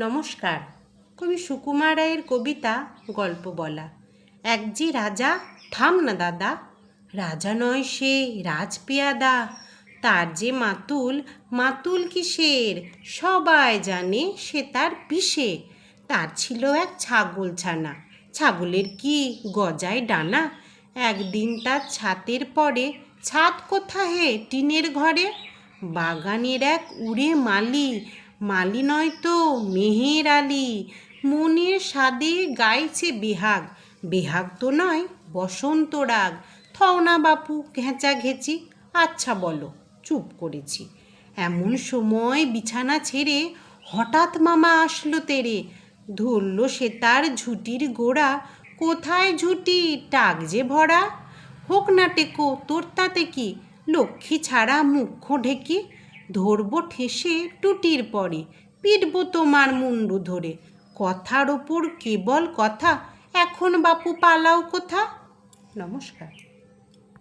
নমস্কার। কবি সুকুমার রায়ের কবিতা গল্প বলা। এক যে রাজা, থাম না দাদা, রাজা নয় সে রাজপেয়াদা, তার যে মাতুল, মাতুল কিসের, সবাই জানে সে তার পিসে। তার ছিল এক ছাগল ছানা, ছাগলের কি গজায় ডানা। একদিন তার ছাতের পরে, ছাদ কোথা হে টিনের ঘরে, বাগানের এক উড়ে মালি, মালি নয় তো মেহের আলি, মনের স্বাদে গাইছে বেহাগ, বেহাগ তো নয় বসন্ত রাগ। থও না বাপু ঘেঁচা ঘেঁচি, আচ্ছা বলো চুপ করেছি। এমন সময় বিছানা ছেড়ে হঠাৎ মামা আসলো তেরে, ধরল সে তার ঝুঁটির গোড়া, কোথায় ঝুঁটি টাক যে ভরা। হোক না টেকো তোর তাতে কি, লক্ষ্মী ছাড়া মুখ্য ঢেকি, ধরবো ঠেসে টুটির পরে, পিটবো তোমার মুন্ডু ধরে। কথার ওপর কেবল কথা, এখন বাপু পালাও কোথা। নমস্কার।